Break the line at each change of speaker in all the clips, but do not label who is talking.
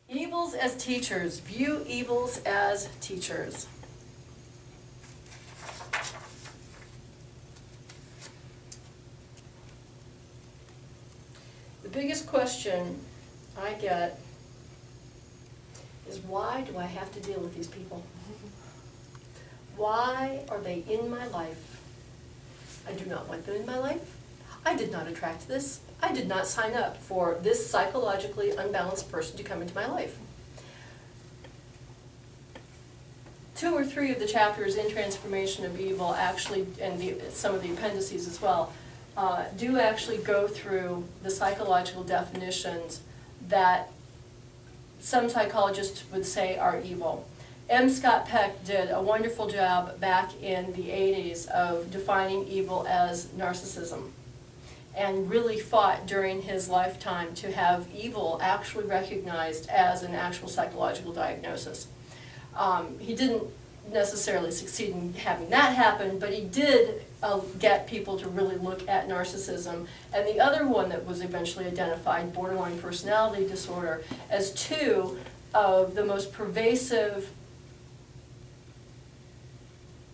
Evils as teachers. View evils as teachers. The biggest question I get is, why do I have to deal with these people? Why are they in my life? I do not want them in my life. I did not attract this. I did not sign up for this psychologically unbalanced person to come into my life. 2 or 3 of the chapters in Transformation of Evil actually, and some of the appendices as well, do actually go through the psychological definitions that some psychologists would say are evil. M. Scott Peck did a wonderful job back in the 80s of defining evil as narcissism, and really fought during his lifetime to have evil actually recognized as an actual psychological diagnosis. He didn't necessarily succeed in having that happen, but he did get people to really look at narcissism. And the other one that was eventually identified, borderline personality disorder, as 2 of the most pervasive,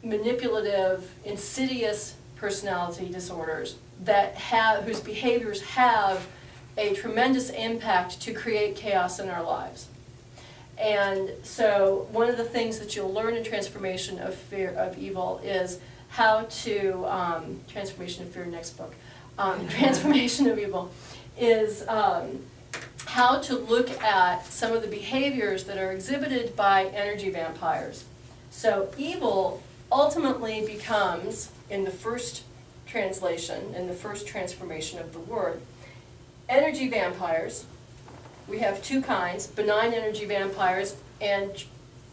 manipulative, insidious personality disorders that whose behaviors have a tremendous impact to create chaos in our lives. And so one of the things that you'll learn in Transformation of Fear of Evil is how to, Transformation of Fear, next book, Transformation of Evil, is how to look at some of the behaviors that are exhibited by energy vampires. So evil ultimately becomes, in the first translation, in the first transformation of the word, energy vampires. We have 2 kinds, benign energy vampires and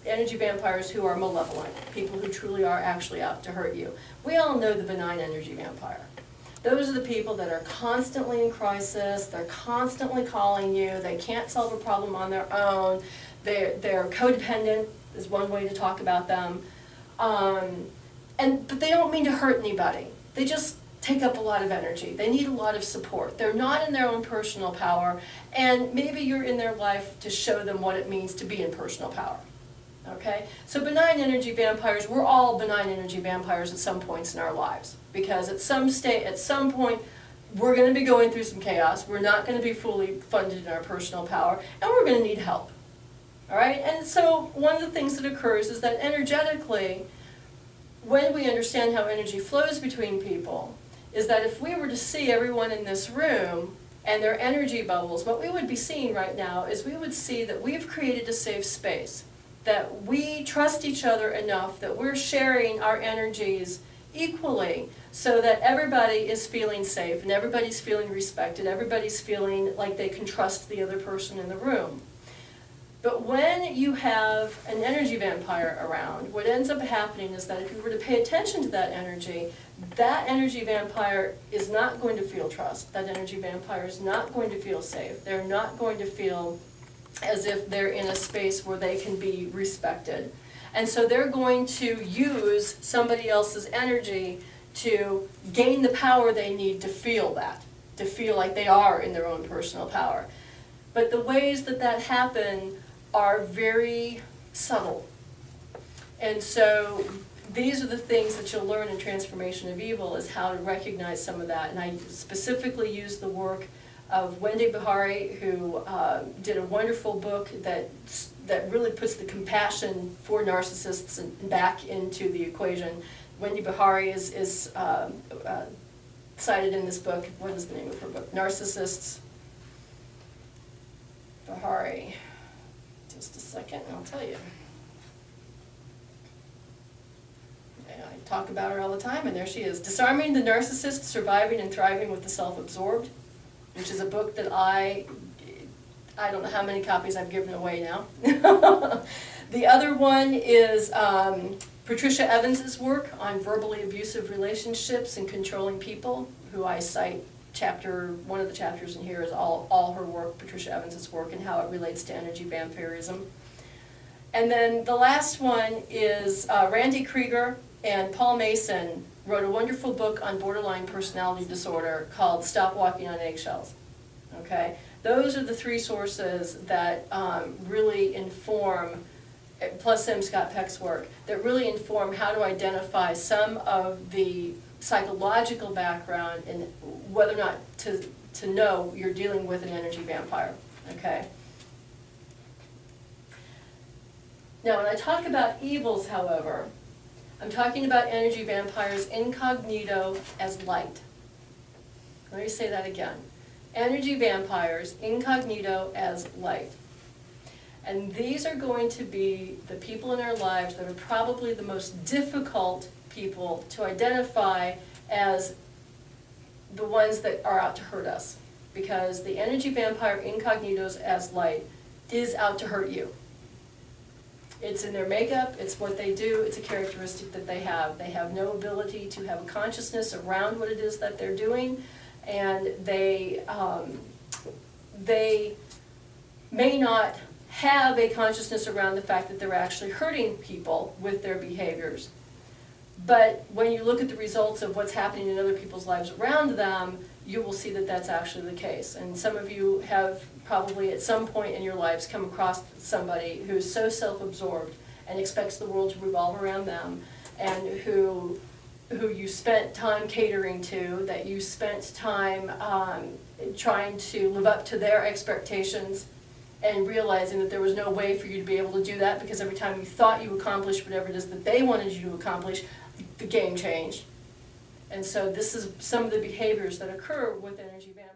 energy vampires who are malevolent, people who truly are actually out to hurt you. We all know the benign energy vampire. Those are the people that are constantly in crisis, they're constantly calling you, they can't solve a problem on their own, they're codependent is one way to talk about them. But they don't mean to hurt anybody. They just take up a lot of energy. They need a lot of support. They're not in their own personal power, and maybe you're in their life to show them what it means to be in personal power. Okay? So benign energy vampires, we're all benign energy vampires at some points in our lives, because at some point, we're going to be going through some chaos. We're not going to be fully funded in our personal power, and we're going to need help. All right? And so one of the things that occurs is that energetically, when we understand how energy flows between people, is that if we were to see everyone in this room and their energy bubbles, what we would be seeing right now is we would see that we've created a safe space, that we trust each other enough that we're sharing our energies equally so that everybody is feeling safe and everybody's feeling respected, everybody's feeling like they can trust the other person in the room. But when you have an energy vampire around, what ends up happening is that if you were to pay attention to that energy vampire is not going to feel trust. That energy vampire is not going to feel safe. They're not going to feel as if they're in a space where they can be respected. And so they're going to use somebody else's energy to gain the power they need to feel that, to feel like they are in their own personal power. But the ways that that happen are very subtle. And so these are the things that you'll learn in Transformation of Evil, is how to recognize some of that. And I specifically use the work of Wendy Behari, who did a wonderful book that really puts the compassion for narcissists back into the equation. Wendy Behari is cited in this book. What is the name of her book? Narcissists. Behari. Just a second, and I'll tell you. I talk about her all the time, and there she is. Disarming the Narcissist, Surviving and Thriving with the Self-Absorbed, which is a book that I don't know how many copies I've given away now. The other one is Patricia Evans's work on verbally abusive relationships and controlling people, who I cite. One of the chapters in here is all her work, Patricia Evans's work, and how it relates to energy vampirism. And then the last one is Randy Krieger and Paul Mason wrote a wonderful book on borderline personality disorder called Stop Walking on Eggshells. Okay? Those are the three sources that really inform, plus Sam Scott Peck's work, that really inform how to identify some of the psychological background and whether or not to know you're dealing with an energy vampire, okay? Now, when I talk about evils, however, I'm talking about energy vampires incognito as light. Let me say that again. Energy vampires incognito as light. And these are going to be the people in our lives that are probably the most difficult people to identify as the ones that are out to hurt us. Because the energy vampire incognitos as light is out to hurt you. It's in their makeup, it's what they do, it's a characteristic that they have. They have no ability to have a consciousness around what it is that they're doing, and they may not have a consciousness around the fact that they're actually hurting people with their behaviors. But when you look at the results of what's happening in other people's lives around them, you will see that that's actually the case. And some of you have probably at some point in your lives come across somebody who is so self-absorbed and expects the world to revolve around them, and who you spent time catering to, that you spent time trying to live up to their expectations, and realizing that there was no way for you to be able to do that, because every time you thought you accomplished whatever it is that they wanted you to accomplish, the game changed. And so this is some of the behaviors that occur with energy vampires.